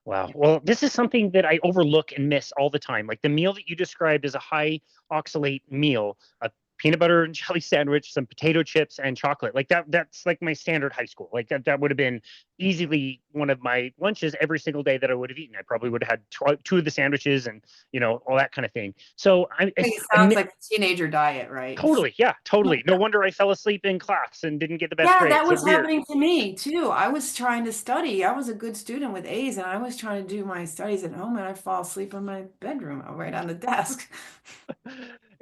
Wow. Well, this is something that I overlook and miss all the time. Like the meal that you described as a high oxalate meal, a peanut butter and jelly sandwich, some potato chips and chocolate. Like that's like my standard high school. Like that would have been easily one of my lunches every single day that I would have eaten. I probably would have had two of the sandwiches and, all that kind of thing. So It sounds like a teenager diet, right? totally, yeah, totally. No wonder I fell asleep in class and didn't get the best Yeah, that grades. So was weird. happening to me too. I was trying to study. I was a good student with A's, and I was trying to do my studies at home, and I'd fall asleep in my bedroom, right on the desk.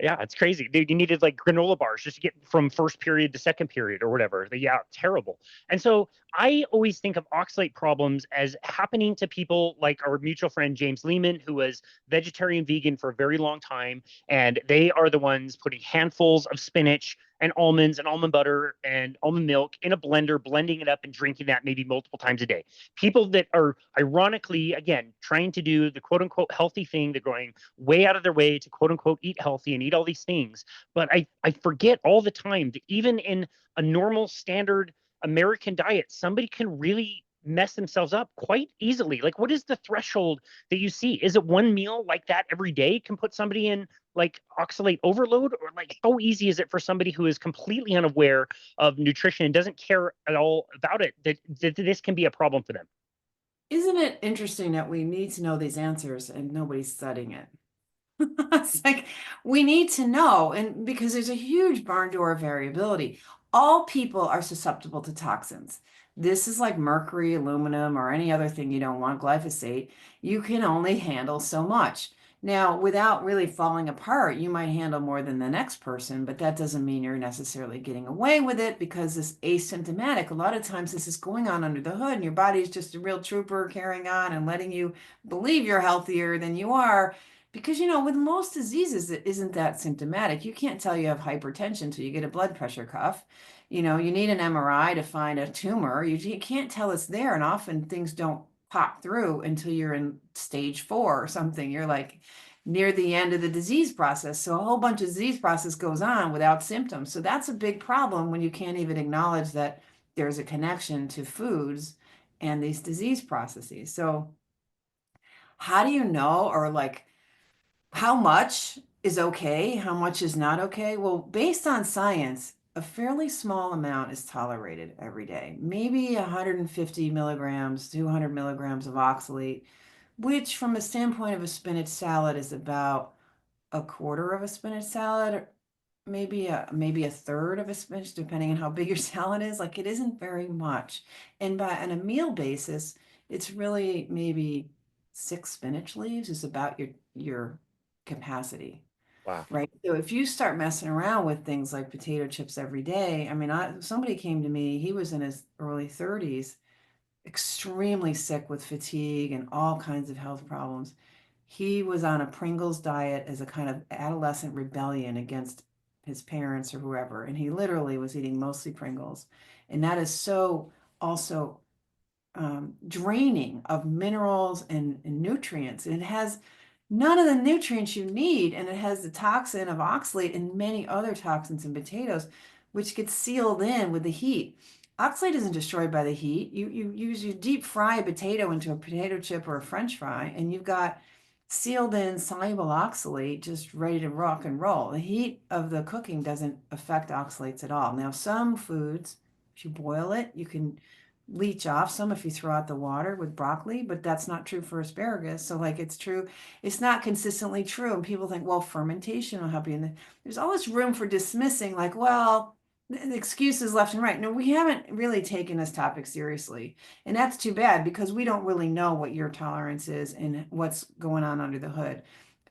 Yeah, it's crazy. Dude, you needed like granola bars just to get from first period to second period or whatever. Yeah, terrible. And so I always think of oxalate problems as happening to people like our mutual friend James Lehman, who was vegetarian vegan for a very long time. And they are the ones putting handfuls of spinach and almonds and almond butter and almond milk in a blender, blending it up and drinking that maybe multiple times a day. People that are ironically, again, trying to do the quote unquote healthy thing, they're going way out of their way to quote unquote eat healthy and eat all these things. But I forget all the time that even in a normal standard American diet, somebody can really mess themselves up quite easily. Like, what is the threshold that you see? Is it one meal like that every day can put somebody in like oxalate overload? Or like, how easy is it for somebody who is completely unaware of nutrition and doesn't care at all about it that this can be a problem for them? Isn't it interesting that we need to know these answers and nobody's studying it? It's like we need to know, and because there's a huge barn door variability. All people are susceptible to toxins. This is like mercury, aluminum, or any other thing you don't want, glyphosate. You can only handle so much. Now, without really falling apart, you might handle more than the next person, but that doesn't mean you're necessarily getting away with it because it's asymptomatic. A lot of times this is going on under the hood, and your body is just a real trooper carrying on and letting you believe you're healthier than you are because, with most diseases, it isn't that symptomatic. You can't tell you have hypertension until you get a blood pressure cuff. You need an MRI to find a tumor. You can't tell it's there. And often things don't pop through until you're in stage 4 or something. You're like near the end of the disease process. So a whole bunch of disease process goes on without symptoms. So that's a big problem when you can't even acknowledge that there's a connection to foods and these disease processes. So how do you know, or like, how much is okay? How much is not okay? Well, based on science, a fairly small amount is tolerated every day. Maybe 150 milligrams, 200 milligrams of oxalate, which from a standpoint of a spinach salad is about a quarter of a spinach salad, maybe a third of a spinach, depending on how big your salad is. Like it isn't very much. And on a meal basis, it's really maybe 6 spinach leaves is about your capacity, Wow. right? So if you start messing around with things like potato chips every day, I mean, somebody came to me, he was in his early 30s, extremely sick with fatigue and all kinds of health problems. He was on a Pringles diet as a kind of adolescent rebellion against his parents or whoever. And he literally was eating mostly Pringles. And that is so also draining of minerals and nutrients. And it has none of the nutrients you need. And it has the toxin of oxalate and many other toxins in potatoes, which gets sealed in with the heat. Oxalate isn't destroyed by the heat. You deep fry a potato into a potato chip or a French fry, and you've got sealed in soluble oxalate just ready to rock and roll. The heat of the cooking doesn't affect oxalates at all. Now, some foods, if you boil it, you can leach off some if you throw out the water with broccoli, but that's not true for asparagus. So, like, it's true, it's not consistently true. And people think, well, fermentation will help you. And there's always room for dismissing, like, well, the excuses left and right. No, we haven't really taken this topic seriously. And that's too bad because we don't really know what your tolerance is and what's going on under the hood.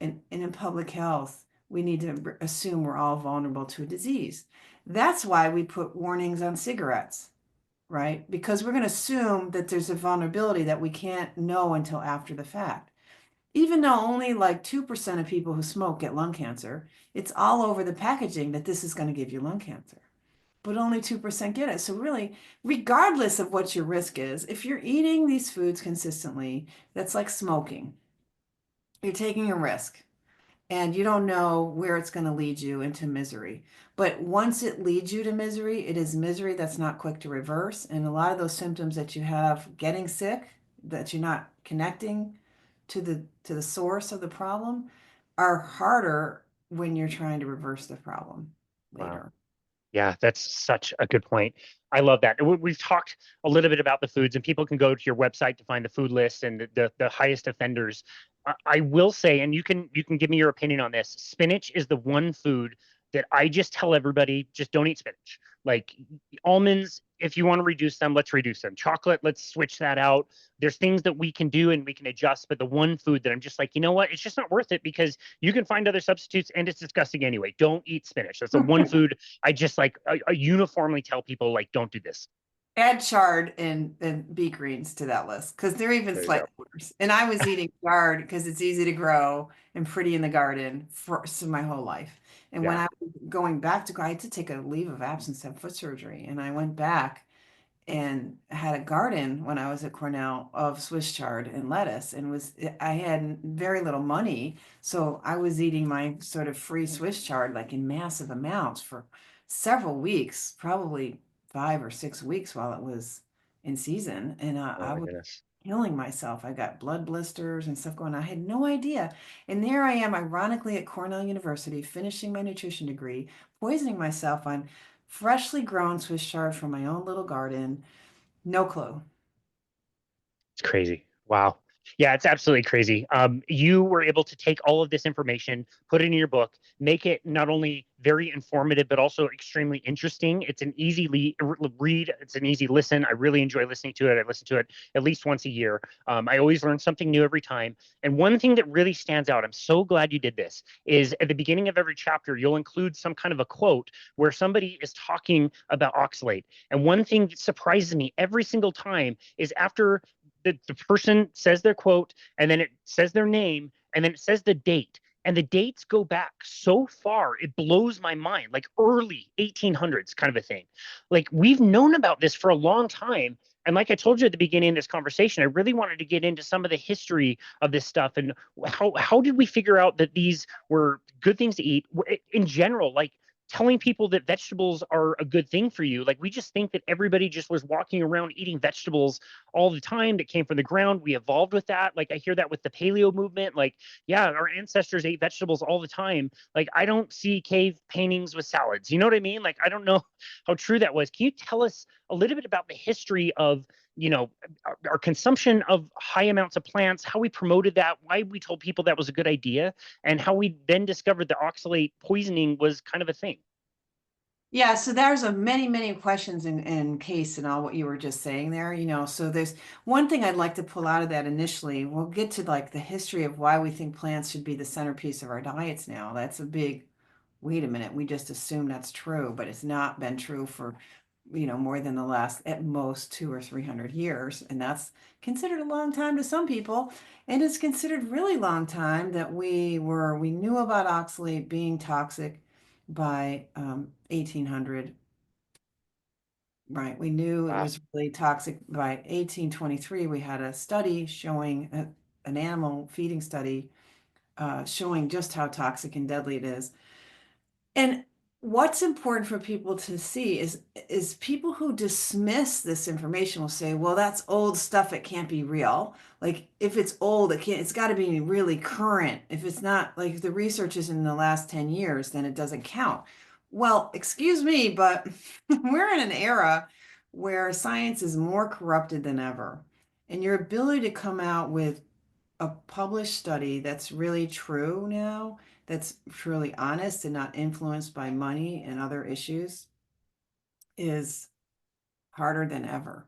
And in public health, we need to assume we're all vulnerable to a disease. That's why we put warnings on cigarettes, right? Because we're going to assume that there's a vulnerability that we can't know until after the fact. Even though only like 2% of people who smoke get lung cancer, it's all over the packaging that this is going to give you lung cancer. But only 2% get it. So, really, regardless of what your risk is, if you're eating these foods consistently, that's like smoking. You're taking a risk and you don't know where it's going to lead you into misery. But once it leads you to misery, it is misery that's not quick to reverse. And a lot of those symptoms that you have getting sick, that you're not connecting to the source of the problem are harder when you're trying to reverse the problem Wow. later. Yeah, that's such a good point. I love that. We've talked a little bit about the foods, and people can go to your website to find the food list and the highest offenders. I will say, and you can give me your opinion on this. Spinach is the one food that I just tell everybody, just don't eat spinach. Like almonds, if you want to reduce them, let's reduce them. Chocolate, let's switch that out. There's things that we can do and we can adjust, but the one food that I'm just like, you know what? It's just not worth it because you can find other substitutes and it's disgusting anyway. Don't eat spinach. That's the one food I just like I uniformly tell people like don't do this. Add chard and beet greens to that list because they're even There you go. slightly worse. And I was eating chard because it's easy to grow and pretty in the garden for my whole life. And when Yeah. I was going back to, I had to take a leave of absence to have foot surgery, and I went back and had a garden when I was at Cornell of Swiss chard and lettuce, and I had very little money, so I was eating my sort of free Swiss chard like in massive amounts for several weeks, probably 5 or 6 weeks while it was in season, and Oh I my was goodness. killing myself. I got blood blisters and stuff going on. I had no idea. And there I am, ironically, at Cornell University, finishing my nutrition degree, poisoning myself on freshly grown Swiss chard from my own little garden. No clue. It's crazy. Wow. Yeah, it's absolutely crazy. You were able to take all of this information, put it in your book, make it not only very informative, but also extremely interesting. It's an easy read. It's an easy listen. I really enjoy listening to it. I listen to it at least once a year. I always learn something new every time. And one thing that really stands out, I'm so glad you did this, is at the beginning of every chapter, you'll include some kind of a quote where somebody is talking about oxalate. And one thing that surprises me every single time is after the person says their quote and then it says their name and then it says the date and the dates go back so far it blows my mind, like early 1800s kind of a thing. Like we've known about this for a long time, and like I told you at the beginning of this conversation, I really wanted to get into some of the history of this stuff and how did we figure out that these were good things to eat in general, like telling people that vegetables are a good thing for you. Like we just think that everybody just was walking around eating vegetables all the time that came from the ground. We evolved with that. Like I hear that with the paleo movement. Like, yeah, our ancestors ate vegetables all the time. Like I don't see cave paintings with salads. You know what I mean? Like I don't know how true that was. Can you tell us a little bit about the history of our consumption of high amounts of plants, how we promoted that, why we told people that was a good idea, and how we then discovered that oxalate poisoning was kind of a thing? Yeah, so there's a many questions in case and all what you were just saying there, so there's one thing I'd like to pull out of that initially. We'll get to like the history of why we think plants should be the centerpiece of our diets now. That's a big, wait a minute, we just assume that's true, but it's not been true for, more than the last at most 200 or 300 years. And that's considered a long time to some people. And it's considered really long time that we knew about oxalate being toxic by 1800. Right. We knew it Wow. was really toxic by 1823. We had a study showing an animal feeding study showing just how toxic and deadly it is. And what's important for people to see is people who dismiss this information will say, well, that's old stuff, it can't be real. Like if it's old, it's got to be really current. If it's not, like if the research is in the last 10 years, then it doesn't count. Well, excuse me, but we're in an era where science is more corrupted than ever. And your ability to come out with a published study that's really true now, that's truly honest and not influenced by money and other issues, is harder than ever.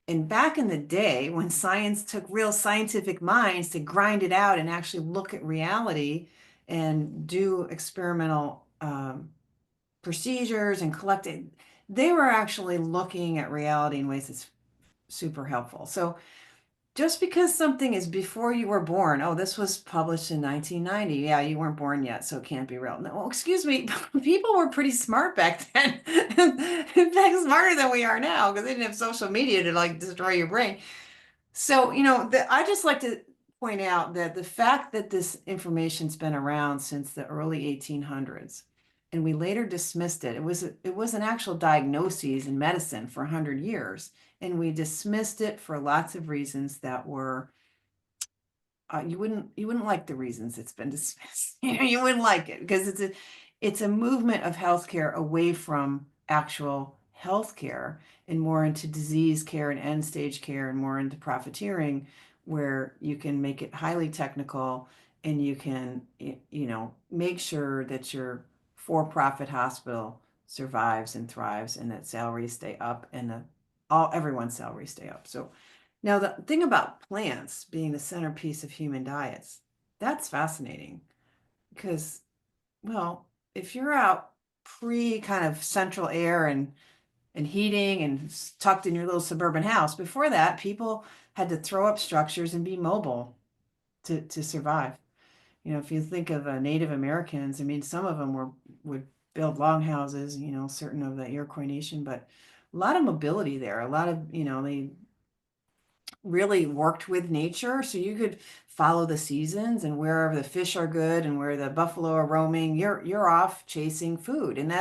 And back in the day, when science took real scientific minds to grind it out and actually look at reality and do experimental procedures and collect it, they were actually looking at reality in ways that's super helpful. So just because something is before you were born, oh, this was published in 1990. Yeah, you weren't born yet, so it can't be real. No, well, excuse me, people were pretty smart back then. In fact, smarter than we are now because they didn't have social media to like destroy your brain. So, I just like to point out that the fact that this information's been around since the early 1800s, and we later dismissed it. It was an actual diagnosis in medicine for 100 years, and we dismissed it for lots of reasons that were you wouldn't like the reasons it's been dismissed. You wouldn't like it because it's a movement of healthcare away from actual healthcare and more into disease care and end stage care and more into profiteering, where you can make it highly technical and you can make sure that your for-profit hospital survives and thrives and that salaries stay up and everyone's salaries stay up. So now, the thing about plants being the centerpiece of human diets, that's fascinating because, well, if you're out pre kind of central air and heating and tucked in your little suburban house, before that, people had to throw up structures and be mobile to survive. If you think of Native Americans, I mean, some of them would build longhouses, certain of the Iroquois Nation, but a lot of mobility there, a lot of, they really worked with nature. So you could follow the seasons and wherever the fish are good and where the buffalo are roaming, you're off chasing food. And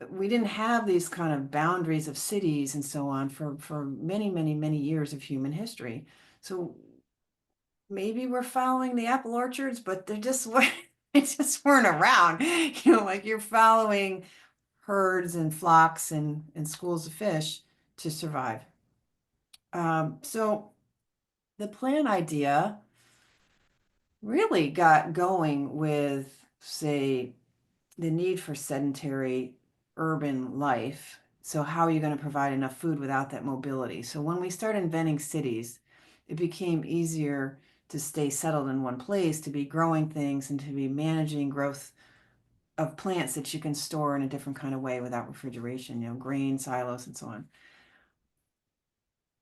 we didn't have these kind of boundaries of cities and so on for many, many, many years of human history. So maybe we're following the apple orchards, but they just weren't around. Like you're following herds and flocks and schools of fish to survive. So the plan idea really got going with, say, the need for sedentary urban life. So, how are you going to provide enough food without that mobility? So, when we started inventing cities, it became easier to stay settled in one place, to be growing things, and to be managing growth of plants that you can store in a different kind of way without refrigeration, grain silos and so on.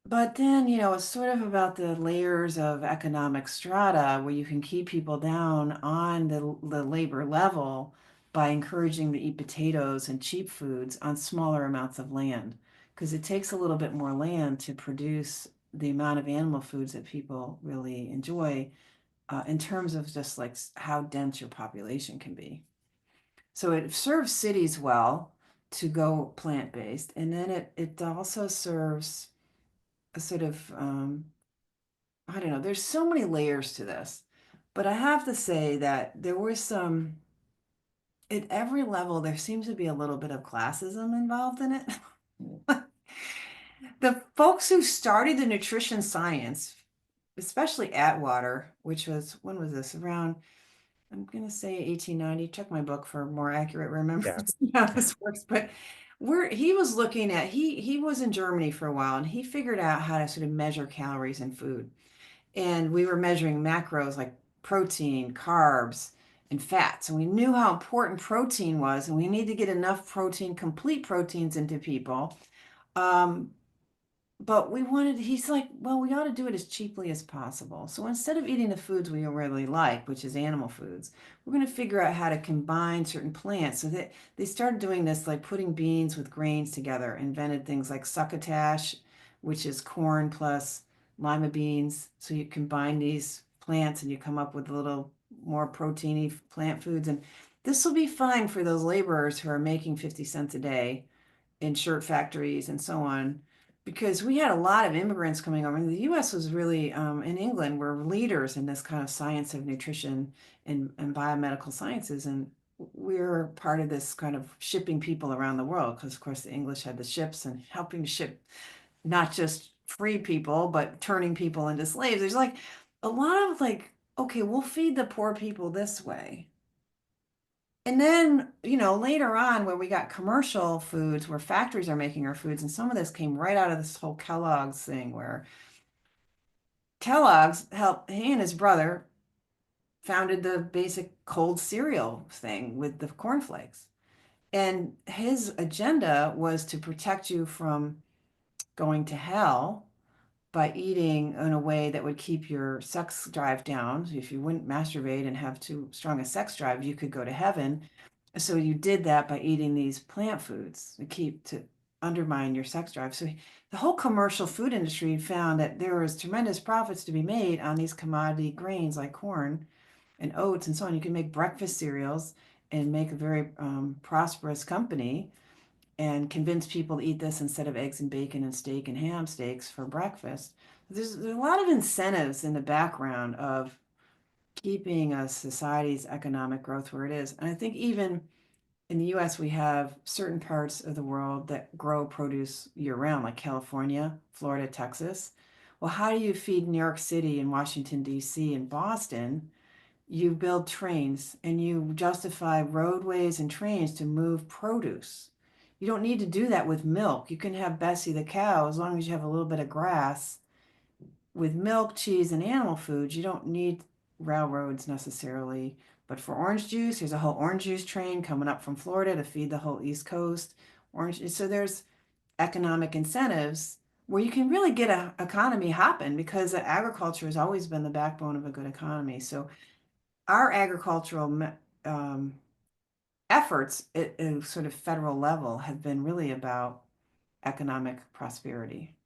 But then, it's sort of about the layers of economic strata where you can keep people down on the labor level by encouraging them to eat potatoes and cheap foods on smaller amounts of land. Because it takes a little bit more land to produce the amount of animal foods that people really enjoy, in terms of just like how dense your population can be. So it serves cities well to go plant-based, and then it also serves a sort of I don't know, there's so many layers to this, but I have to say that there was some, at every level, there seems to be a little bit of classism involved in it. The folks who started the nutrition science, especially Atwater, which was, when was this? Around, I'm going to say 1890. Check my book for more accurate Yeah. remembrance of how this works. But he was looking at, he was in Germany for a while and he figured out how to sort of measure calories in food. And we were measuring macros like protein, carbs, and fats. And we knew how important protein was, and we need to get enough protein, complete proteins into people. Um, but he's like, well, we ought to do it as cheaply as possible. So instead of eating the foods we really like, which is animal foods, we're going to figure out how to combine certain plants. So that they started doing this, like putting beans with grains together, invented things like succotash, which is corn plus lima beans. So you combine these plants and you come up with a little more proteiny plant foods. And this will be fine for those laborers who are making 50 cents a day in shirt factories and so on, because we had a lot of immigrants coming over. And the U.S. was really, in England, were leaders in this kind of science of nutrition and biomedical sciences. And we're part of this kind of shipping people around the world because, of course, the English had the ships and helping to ship not just free people, but turning people into slaves. There's like a lot of like, okay, we'll feed the poor people this way. And then, later on, where we got commercial foods, where factories are making our foods, and some of this came right out of this whole Kellogg's thing, where Kellogg's helped, he and his brother founded the basic cold cereal thing with the cornflakes. And his agenda was to protect you from going to hell by eating in a way that would keep your sex drive down. So if you wouldn't masturbate and have too strong a sex drive, you could go to heaven. So you did that by eating these plant foods to undermine your sex drive. So the whole commercial food industry found that there was tremendous profits to be made on these commodity grains like corn and oats and so on. You can make breakfast cereals and make a very prosperous company and convince people to eat this instead of eggs and bacon and steak and ham steaks for breakfast. There's a lot of incentives in the background of keeping a society's economic growth where it is. And I think even in the US, we have certain parts of the world that grow produce year round, like California, Florida, Texas. Well, how do you feed New York City and Washington, D.C. and Boston? You build trains and you justify roadways and trains to move produce. You don't need to do that with milk. You can have Bessie the cow as long as you have a little bit of grass. With milk, cheese, and animal foods, you don't need railroads necessarily. But for orange juice, there's a whole orange juice train coming up from Florida to feed the whole East Coast. Orange, so there's economic incentives where you can really get an economy hopping because agriculture has always been the backbone of a good economy. So our agricultural efforts at a sort of federal level have been really about economic prosperity.